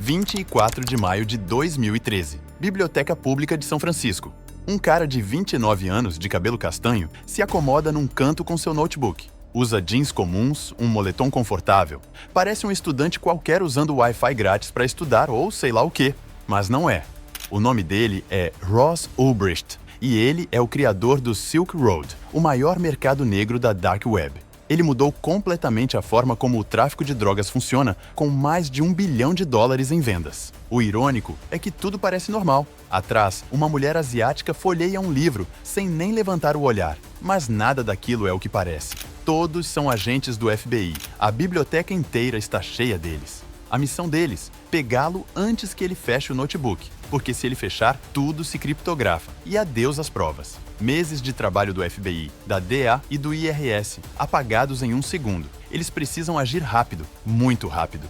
24 de maio de 2013. Biblioteca Pública de São Francisco. Um cara de 29 anos, de cabelo castanho, se acomoda num canto com seu notebook. Usa jeans comuns, um moletom confortável. Parece um estudante qualquer usando Wi-Fi grátis para estudar ou sei lá o quê. Mas não é. O nome dele é Ross Ulbricht e ele é o criador do Silk Road, o maior mercado negro da Dark Web. Ele mudou completamente a forma como o tráfico de drogas funciona, com mais de $1 bilhão em vendas. O irônico é que tudo parece normal. Atrás, uma mulher asiática folheia um livro, sem nem levantar o olhar. Mas nada daquilo é o que parece. Todos são agentes do FBI. A biblioteca inteira está cheia deles. A missão deles: pegá-lo antes que ele feche o notebook, porque se ele fechar, tudo se criptografa. E adeus às provas. Meses de trabalho do FBI, da DEA e do IRS, apagados em 1 segundo. Eles precisam agir rápido, muito rápido.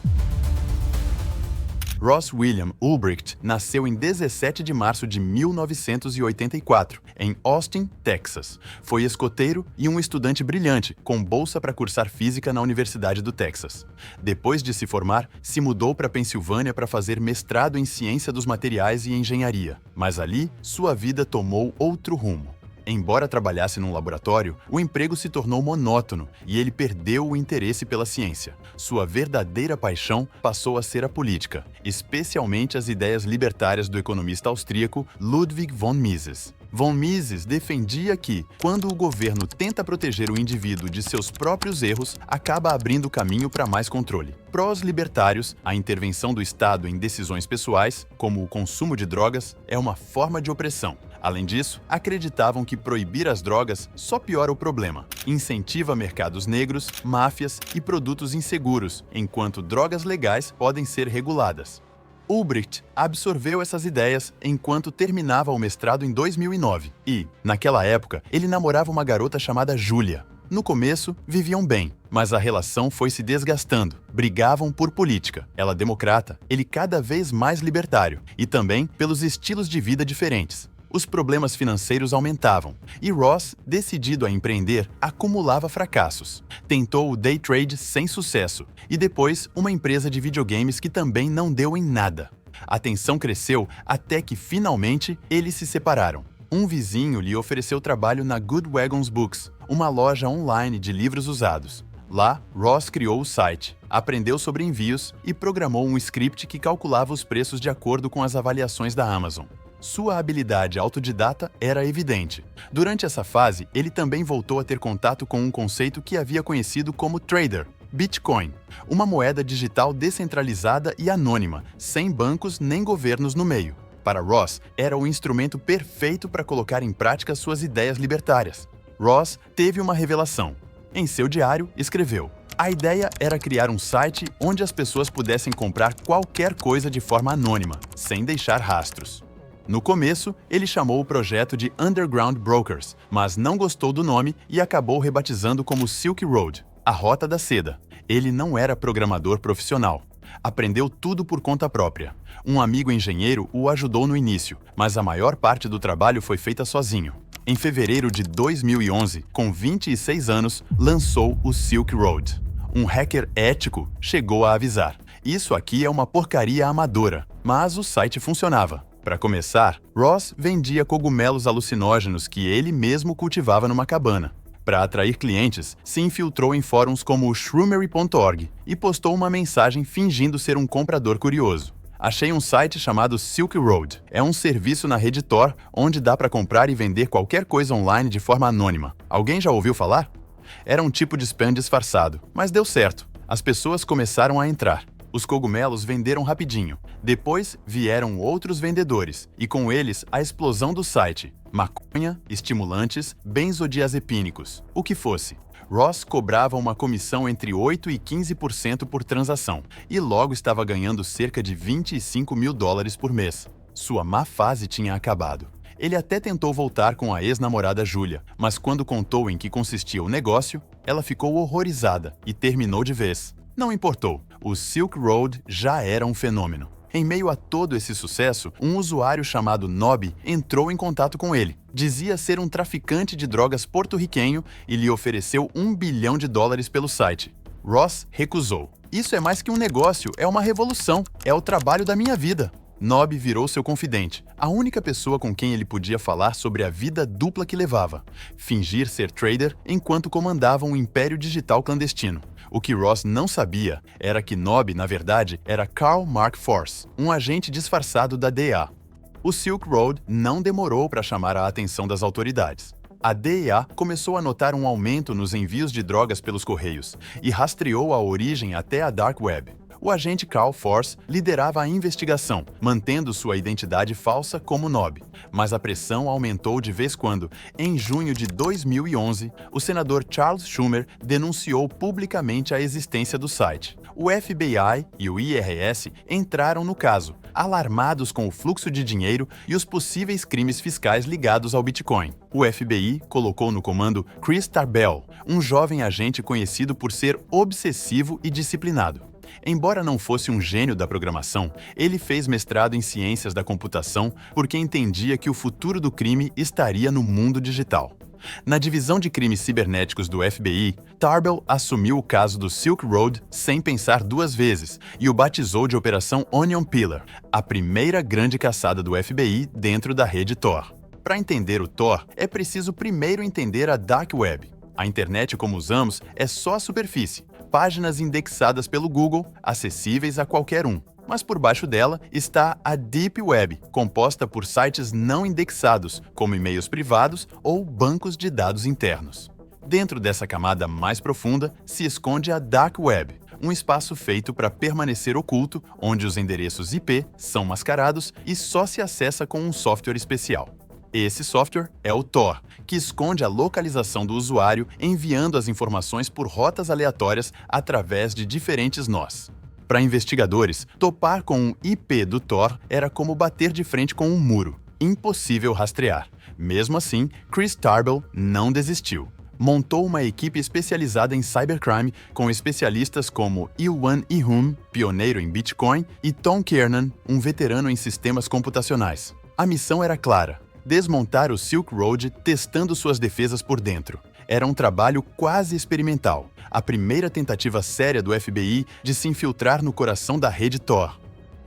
Ross William Ulbricht nasceu em 17 de março de 1984, em Austin, Texas. Foi escoteiro e um estudante brilhante, com bolsa para cursar física na Universidade do Texas. Depois de se formar, se mudou para Pensilvânia para fazer mestrado em ciência dos materiais e engenharia. Mas ali, sua vida tomou outro rumo. Embora trabalhasse num laboratório, o emprego se tornou monótono e ele perdeu o interesse pela ciência. Sua verdadeira paixão passou a ser a política, especialmente as ideias libertárias do economista austríaco Ludwig von Mises. Von Mises defendia que, quando o governo tenta proteger o indivíduo de seus próprios erros, acaba abrindo caminho para mais controle. Para os libertários, a intervenção do Estado em decisões pessoais, como o consumo de drogas, é uma forma de opressão. Além disso, acreditavam que proibir as drogas só piora o problema. Incentiva mercados negros, máfias e produtos inseguros, enquanto drogas legais podem ser reguladas. Ulbricht absorveu essas ideias enquanto terminava o mestrado em 2009 e, naquela época, ele namorava uma garota chamada Julia. No começo, viviam bem, mas a relação foi se desgastando. Brigavam por política. Ela democrata, ele cada vez mais libertário, e também pelos estilos de vida diferentes. Os problemas financeiros aumentavam, e Ross, decidido a empreender, acumulava fracassos. Tentou o day trade sem sucesso, e depois uma empresa de videogames que também não deu em nada. A tensão cresceu até que, finalmente, eles se separaram. Um vizinho lhe ofereceu trabalho na Good Wagons Books, uma loja online de livros usados. Lá, Ross criou o site, aprendeu sobre envios e programou um script que calculava os preços de acordo com as avaliações da Amazon. Sua habilidade autodidata era evidente. Durante essa fase, ele também voltou a ter contato com um conceito que havia conhecido como trader, Bitcoin, uma moeda digital descentralizada e anônima, sem bancos nem governos no meio. Para Ross, era o instrumento perfeito para colocar em prática suas ideias libertárias. Ross teve uma revelação. Em seu diário, escreveu: a ideia era criar um site onde as pessoas pudessem comprar qualquer coisa de forma anônima, sem deixar rastros. No começo, ele chamou o projeto de Underground Brokers, mas não gostou do nome e acabou rebatizando como Silk Road, a Rota da Seda. Ele não era programador profissional. Aprendeu tudo por conta própria. Um amigo engenheiro o ajudou no início, mas a maior parte do trabalho foi feita sozinho. Em fevereiro de 2011, com 26 anos, lançou o Silk Road. Um hacker ético chegou a avisar: isso aqui é uma porcaria amadora, mas o site funcionava. Para começar, Ross vendia cogumelos alucinógenos que ele mesmo cultivava numa cabana. Para atrair clientes, se infiltrou em fóruns como o shroomery.org e postou uma mensagem fingindo ser um comprador curioso. Achei um site chamado Silk Road. É um serviço na rede Tor onde dá para comprar e vender qualquer coisa online de forma anônima. Alguém já ouviu falar? Era um tipo de spam disfarçado, mas deu certo. As pessoas começaram a entrar. Os cogumelos venderam rapidinho. Depois vieram outros vendedores, e com eles a explosão do site. Maconha, estimulantes, benzodiazepínicos, o que fosse. Ross cobrava uma comissão entre 8% e 15% por transação, e logo estava ganhando cerca de $25 mil por mês. Sua má fase tinha acabado. Ele até tentou voltar com a ex-namorada Julia, mas quando contou em que consistia o negócio, ela ficou horrorizada e terminou de vez. Não importou, o Silk Road já era um fenômeno. Em meio a todo esse sucesso, um usuário chamado Nobby entrou em contato com ele. Dizia ser um traficante de drogas porto-riquenho e lhe ofereceu $1 bilhão pelo site. Ross recusou. Isso é mais que um negócio, é uma revolução, é o trabalho da minha vida. Nob virou seu confidente, a única pessoa com quem ele podia falar sobre a vida dupla que levava, fingir ser trader enquanto comandava um império digital clandestino. O que Ross não sabia era que Nob, na verdade, era Carl Mark Force, um agente disfarçado da DEA. O Silk Road não demorou para chamar a atenção das autoridades. A DEA começou a notar um aumento nos envios de drogas pelos correios e rastreou a origem até a Dark Web. O agente Carl Force liderava a investigação, mantendo sua identidade falsa como Nob. Mas a pressão aumentou de vez quando, em junho de 2011, o senador Charles Schumer denunciou publicamente a existência do site. O FBI e o IRS entraram no caso, alarmados com o fluxo de dinheiro e os possíveis crimes fiscais ligados ao Bitcoin. O FBI colocou no comando Chris Tarbell, um jovem agente conhecido por ser obsessivo e disciplinado. Embora não fosse um gênio da programação, ele fez mestrado em ciências da computação porque entendia que o futuro do crime estaria no mundo digital. Na divisão de crimes cibernéticos do FBI, Tarbell assumiu o caso do Silk Road sem pensar duas vezes e o batizou de Operação Onion Pillar, a primeira grande caçada do FBI dentro da rede Tor. Para entender o Tor, é preciso primeiro entender a Dark Web. A internet como usamos é só a superfície, páginas indexadas pelo Google, acessíveis a qualquer um. Mas por baixo dela está a Deep Web, composta por sites não indexados, como e-mails privados ou bancos de dados internos. Dentro dessa camada mais profunda se esconde a Dark Web, um espaço feito para permanecer oculto, onde os endereços IP são mascarados e só se acessa com um software especial. Esse software é o Tor, que esconde a localização do usuário enviando as informações por rotas aleatórias através de diferentes nós. Para investigadores, topar com um IP do Tor era como bater de frente com um muro. Impossível rastrear. Mesmo assim, Chris Tarbell não desistiu. Montou uma equipe especializada em cybercrime com especialistas como Ilwan Ihum, pioneiro em Bitcoin, e Tom Kiernan, um veterano em sistemas computacionais. A missão era clara: desmontar o Silk Road testando suas defesas por dentro. Era um trabalho quase experimental, a primeira tentativa séria do FBI de se infiltrar no coração da rede Tor.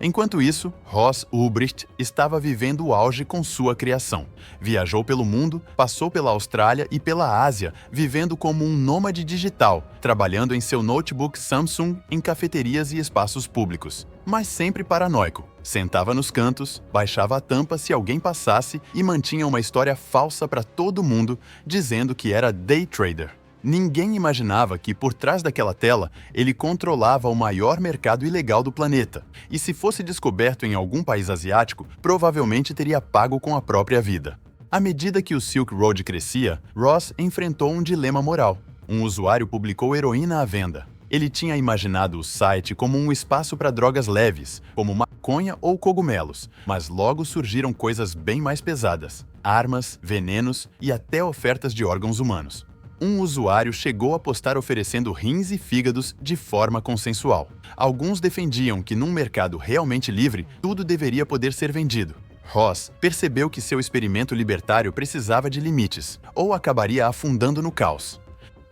Enquanto isso, Ross Ulbricht estava vivendo o auge com sua criação. Viajou pelo mundo, passou pela Austrália e pela Ásia, vivendo como um nômade digital, trabalhando em seu notebook Samsung em cafeterias e espaços públicos. Mas sempre paranoico. Sentava nos cantos, baixava a tampa se alguém passasse e mantinha uma história falsa para todo mundo, dizendo que era day trader. Ninguém imaginava que, por trás daquela tela, ele controlava o maior mercado ilegal do planeta, e se fosse descoberto em algum país asiático, provavelmente teria pago com a própria vida. À medida que o Silk Road crescia, Ross enfrentou um dilema moral. Um usuário publicou heroína à venda. Ele tinha imaginado o site como um espaço para drogas leves, como maconha ou cogumelos, mas logo surgiram coisas bem mais pesadas: armas, venenos e até ofertas de órgãos humanos. Um usuário chegou a postar oferecendo rins e fígados de forma consensual. Alguns defendiam que num mercado realmente livre, tudo deveria poder ser vendido. Ross percebeu que seu experimento libertário precisava de limites, ou acabaria afundando no caos.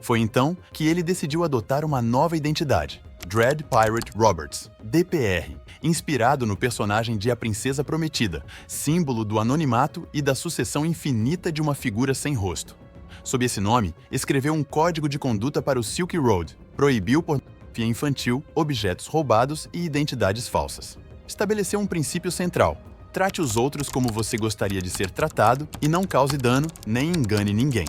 Foi então que ele decidiu adotar uma nova identidade, Dread Pirate Roberts, DPR, inspirado no personagem de A Princesa Prometida, símbolo do anonimato e da sucessão infinita de uma figura sem rosto. Sob esse nome, escreveu um código de conduta para o Silk Road, proibiu pornografia infantil, objetos roubados e identidades falsas. Estabeleceu um princípio central: trate os outros como você gostaria de ser tratado e não cause dano nem engane ninguém.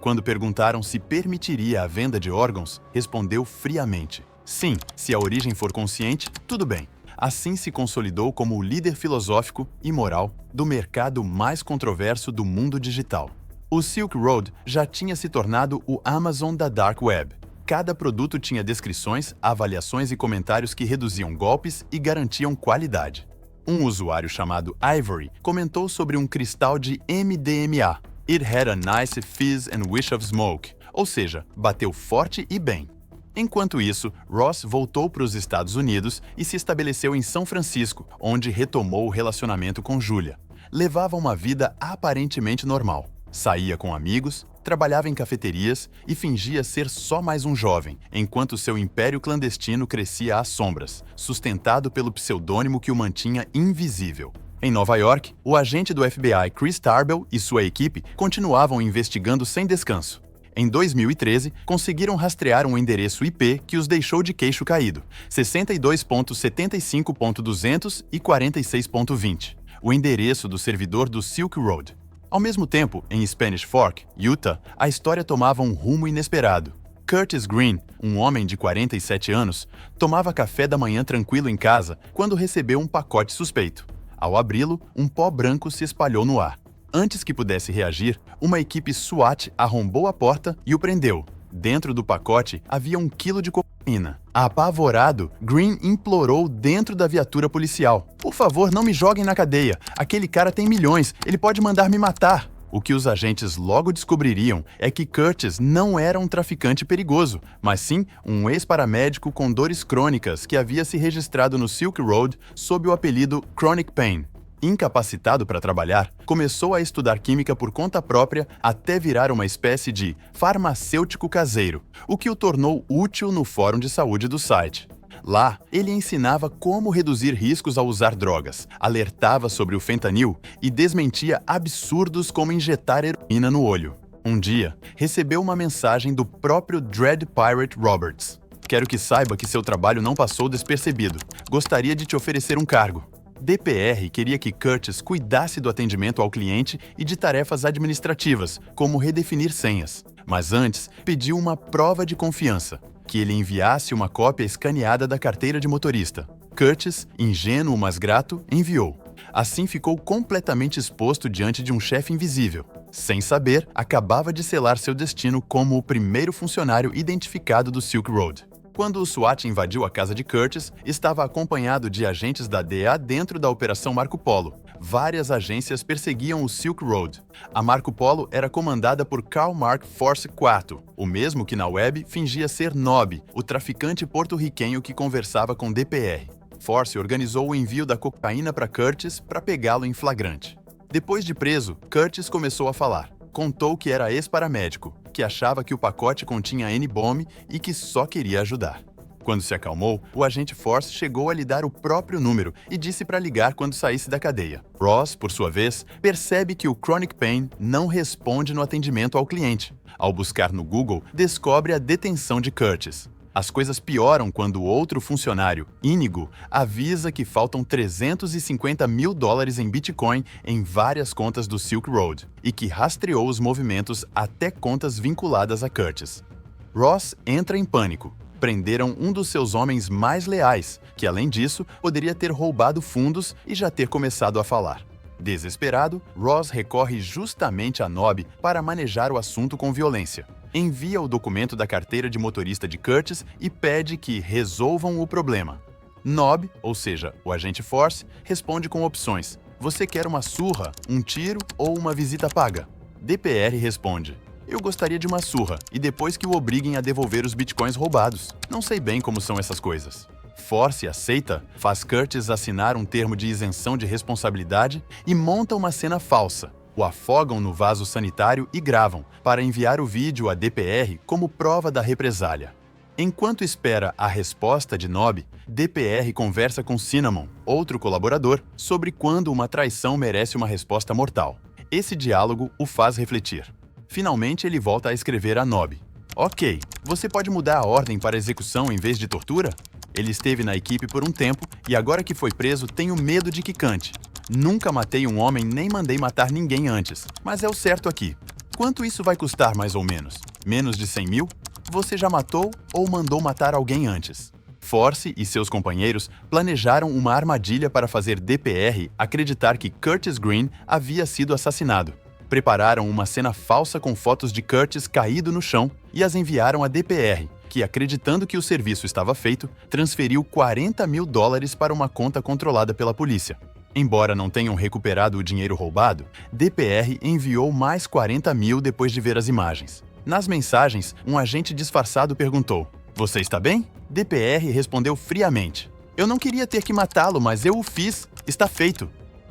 Quando perguntaram se permitiria a venda de órgãos, respondeu friamente: sim, se a origem for consciente, tudo bem. Assim se consolidou como o líder filosófico e moral do mercado mais controverso do mundo digital. O Silk Road já tinha se tornado o Amazon da Dark Web. Cada produto tinha descrições, avaliações e comentários que reduziam golpes e garantiam qualidade. Um usuário chamado Ivory comentou sobre um cristal de MDMA. It had a nice fizz and wish of smoke, ou seja, bateu forte e bem. Enquanto isso, Ross voltou para os Estados Unidos e se estabeleceu em São Francisco, onde retomou o relacionamento com Julia. Levava uma vida aparentemente normal. Saía com amigos, trabalhava em cafeterias e fingia ser só mais um jovem, enquanto seu império clandestino crescia às sombras, sustentado pelo pseudônimo que o mantinha invisível. Em Nova York, o agente do FBI Chris Tarbell e sua equipe continuavam investigando sem descanso. Em 2013, conseguiram rastrear um endereço IP que os deixou de queixo caído, 62.75.200 e 46.20, o endereço do servidor do Silk Road. Ao mesmo tempo, em Spanish Fork, Utah, a história tomava um rumo inesperado. Curtis Green, um homem de 47 anos, tomava café da manhã tranquilo em casa quando recebeu um pacote suspeito. Ao abri-lo, um pó branco se espalhou no ar. Antes que pudesse reagir, uma equipe SWAT arrombou a porta e o prendeu. Dentro do pacote havia 1 quilo de cocaína. Apavorado, Green implorou dentro da viatura policial: "Por favor, não me joguem na cadeia. Aquele cara tem milhões, ele pode mandar me matar." O que os agentes logo descobririam é que Curtis não era um traficante perigoso, mas sim um ex-paramédico com dores crônicas que havia se registrado no Silk Road sob o apelido Chronic Pain. Incapacitado para trabalhar, começou a estudar química por conta própria até virar uma espécie de farmacêutico caseiro, o que o tornou útil no fórum de saúde do site. Lá, ele ensinava como reduzir riscos ao usar drogas, alertava sobre o fentanil e desmentia absurdos como injetar heroína no olho. Um dia, recebeu uma mensagem do próprio Dread Pirate Roberts: "Quero que saiba que seu trabalho não passou despercebido. Gostaria de te oferecer um cargo." DPR queria que Curtis cuidasse do atendimento ao cliente e de tarefas administrativas, como redefinir senhas. Mas antes, pediu uma prova de confiança: que ele enviasse uma cópia escaneada da carteira de motorista. Curtis, ingênuo mas grato, enviou. Assim ficou completamente exposto diante de um chefe invisível. Sem saber, acabava de selar seu destino como o primeiro funcionário identificado do Silk Road. Quando o SWAT invadiu a casa de Curtis, estava acompanhado de agentes da DEA dentro da Operação Marco Polo. Várias agências perseguiam o Silk Road. A Marco Polo era comandada por Karl Mark Force IV, o mesmo que na web fingia ser Nob, o traficante porto-riquenho que conversava com DPR. Force organizou o envio da cocaína para Curtis para pegá-lo em flagrante. Depois de preso, Curtis começou a falar. Contou que era ex-paramédico, que achava que o pacote continha N-bomb e que só queria ajudar. Quando se acalmou, o agente Force chegou a lhe dar o próprio número e disse para ligar quando saísse da cadeia. Ross, por sua vez, percebe que o Chronic Pain não responde no atendimento ao cliente. Ao buscar no Google, descobre a detenção de Curtis. As coisas pioram quando outro funcionário, Inigo, avisa que faltam $350 mil em Bitcoin em várias contas do Silk Road e que rastreou os movimentos até contas vinculadas a Curtis. Ross entra em pânico. Prenderam um dos seus homens mais leais, que além disso, poderia ter roubado fundos e já ter começado a falar. Desesperado, Ross recorre justamente a Nob para manejar o assunto com violência. Envia o documento da carteira de motorista de Curtis e pede que resolvam o problema. Nob, ou seja, o agente Force, responde com opções: "Você quer uma surra, um tiro ou uma visita paga?" DPR responde: "Eu gostaria de uma surra e depois que o obriguem a devolver os bitcoins roubados. Não sei bem como são essas coisas." Force aceita, faz Curtis assinar um termo de isenção de responsabilidade e monta uma cena falsa. O afogam no vaso sanitário e gravam, para enviar o vídeo a DPR como prova da represália. Enquanto espera a resposta de Nob, DPR conversa com Cinnamon, outro colaborador, sobre quando uma traição merece uma resposta mortal. Esse diálogo o faz refletir. Finalmente ele volta a escrever a Nob: "Ok, você pode mudar a ordem para execução em vez de tortura? Ele esteve na equipe por um tempo e agora que foi preso tenho medo de que cante. Nunca matei um homem nem mandei matar ninguém antes, mas é o certo aqui. Quanto isso vai custar mais ou menos? Menos de 100 mil? Você já matou ou mandou matar alguém antes?" Force e seus companheiros planejaram uma armadilha para fazer DPR acreditar que Curtis Green havia sido assassinado. Prepararam uma cena falsa com fotos de Curtis caído no chão e as enviaram a DPR, que, acreditando que o serviço estava feito, transferiu $40 mil para uma conta controlada pela polícia. Embora não tenham recuperado o dinheiro roubado, DPR enviou mais 40 mil depois de ver as imagens. Nas mensagens, um agente disfarçado perguntou: "Você está bem?" DPR respondeu friamente: "Eu não queria ter que matá-lo, mas eu o fiz. Está feito."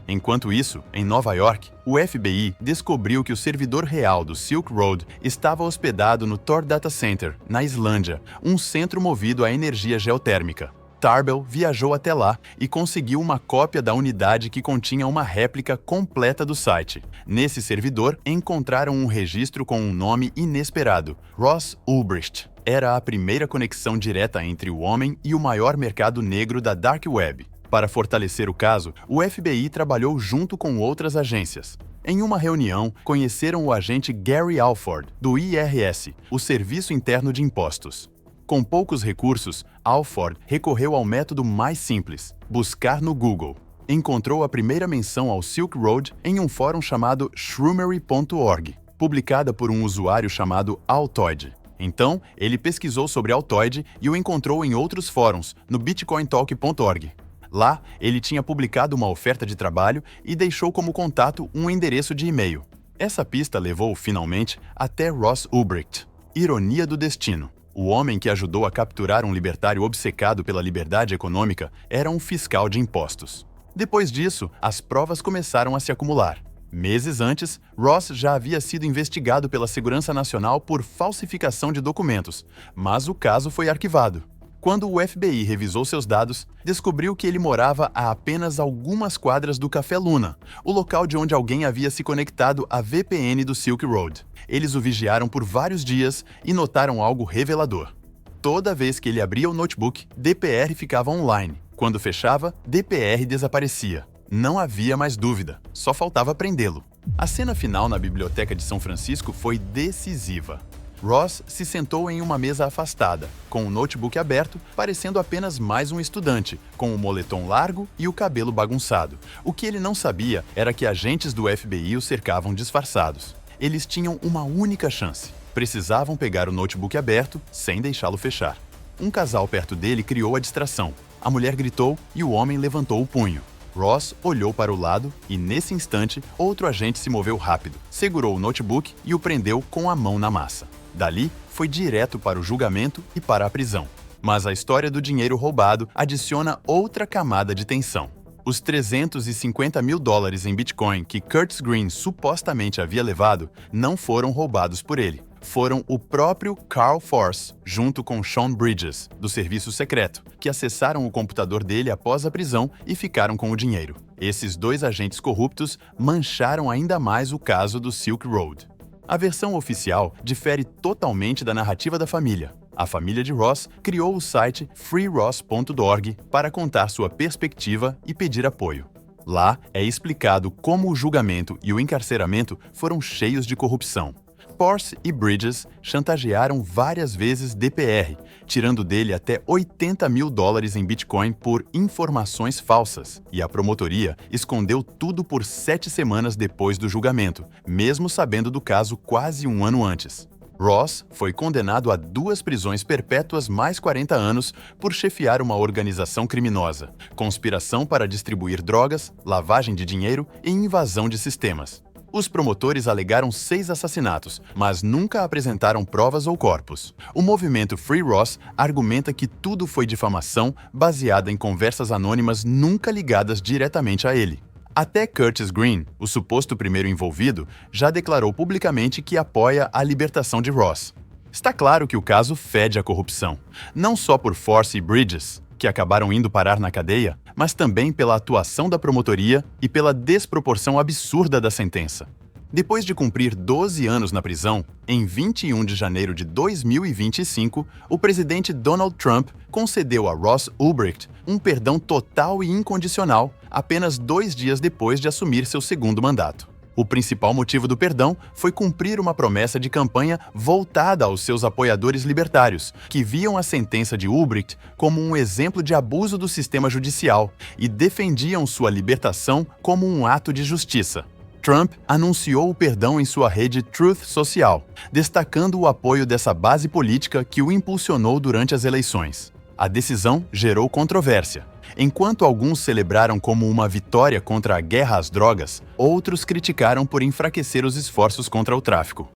Enquanto isso, em Nova York, o FBI descobriu que o servidor real do Silk Road estava hospedado no Tor Data Center, na Islândia, um centro movido a energia geotérmica. Tarbell viajou até lá e conseguiu uma cópia da unidade que continha uma réplica completa do site. Nesse servidor, encontraram um registro com um nome inesperado, Ross Ulbricht. Era a primeira conexão direta entre o homem e o maior mercado negro da Dark Web. Para fortalecer o caso, o FBI trabalhou junto com outras agências. Em uma reunião, conheceram o agente Gary Alford, do IRS, o Serviço Interno de Impostos. Com poucos recursos, Alford recorreu ao método mais simples, buscar no Google. Encontrou a primeira menção ao Silk Road em um fórum chamado shroomery.org, publicada por um usuário chamado Altoid. Então, ele pesquisou sobre Altoid e o encontrou em outros fóruns, no bitcointalk.org. Lá, ele tinha publicado uma oferta de trabalho e deixou como contato um endereço de e-mail. Essa pista levou, finalmente, até Ross Ulbricht. Ironia do destino. O homem que ajudou a capturar um libertário obcecado pela liberdade econômica era um fiscal de impostos. Depois disso, as provas começaram a se acumular. Meses antes, Ross já havia sido investigado pela Segurança Nacional por falsificação de documentos, mas o caso foi arquivado. Quando o FBI revisou seus dados, descobriu que ele morava a apenas algumas quadras do Café Luna, o local de onde alguém havia se conectado à VPN do Silk Road. Eles o vigiaram por vários dias e notaram algo revelador. Toda vez que ele abria o notebook, DPR ficava online. Quando fechava, DPR desaparecia. Não havia mais dúvida, só faltava prendê-lo. A cena final na Biblioteca de São Francisco foi decisiva. Ross se sentou em uma mesa afastada, com o notebook aberto, parecendo apenas mais um estudante, com o moletom largo e o cabelo bagunçado. O que ele não sabia era que agentes do FBI o cercavam disfarçados. Eles tinham uma única chance. Precisavam pegar o notebook aberto sem deixá-lo fechar. Um casal perto dele criou a distração. A mulher gritou e o homem levantou o punho. Ross olhou para o lado e, nesse instante, outro agente se moveu rápido, segurou o notebook e o prendeu com a mão na massa. Dali, foi direto para o julgamento e para a prisão. Mas a história do dinheiro roubado adiciona outra camada de tensão. Os $350 mil em Bitcoin que Curtis Green supostamente havia levado não foram roubados por ele. Foram o próprio Carl Force, junto com Sean Bridges, do serviço secreto, que acessaram o computador dele após a prisão e ficaram com o dinheiro. Esses dois agentes corruptos mancharam ainda mais o caso do Silk Road. A versão oficial difere totalmente da narrativa da família. A família de Ross criou o site freeross.org para contar sua perspectiva e pedir apoio. Lá é explicado como o julgamento e o encarceramento foram cheios de corrupção. Force e Bridges chantagearam várias vezes DPR, tirando dele até $80 mil em Bitcoin por informações falsas, e a promotoria escondeu tudo por 7 semanas depois do julgamento, mesmo sabendo do caso quase um ano antes. Ross foi condenado a 2 prisões perpétuas mais 40 anos por chefiar uma organização criminosa, conspiração para distribuir drogas, lavagem de dinheiro e invasão de sistemas. Os promotores alegaram 6 assassinatos, mas nunca apresentaram provas ou corpos. O movimento Free Ross argumenta que tudo foi difamação baseada em conversas anônimas nunca ligadas diretamente a ele. Até Curtis Green, o suposto primeiro envolvido, já declarou publicamente que apoia a libertação de Ross. Está claro que o caso fede a corrupção, não só por Force e Bridges, que acabaram indo parar na cadeia, mas também pela atuação da promotoria e pela desproporção absurda da sentença. Depois de cumprir 12 anos na prisão, em 21 de janeiro de 2025, o presidente Donald Trump concedeu a Ross Ulbricht um perdão total e incondicional apenas 2 dias depois de assumir seu segundo mandato. O principal motivo do perdão foi cumprir uma promessa de campanha voltada aos seus apoiadores libertários, que viam a sentença de Ulbricht como um exemplo de abuso do sistema judicial e defendiam sua libertação como um ato de justiça. Trump anunciou o perdão em sua rede Truth Social, destacando o apoio dessa base política que o impulsionou durante as eleições. A decisão gerou controvérsia. Enquanto alguns celebraram como uma vitória contra a guerra às drogas, outros criticaram por enfraquecer os esforços contra o tráfico.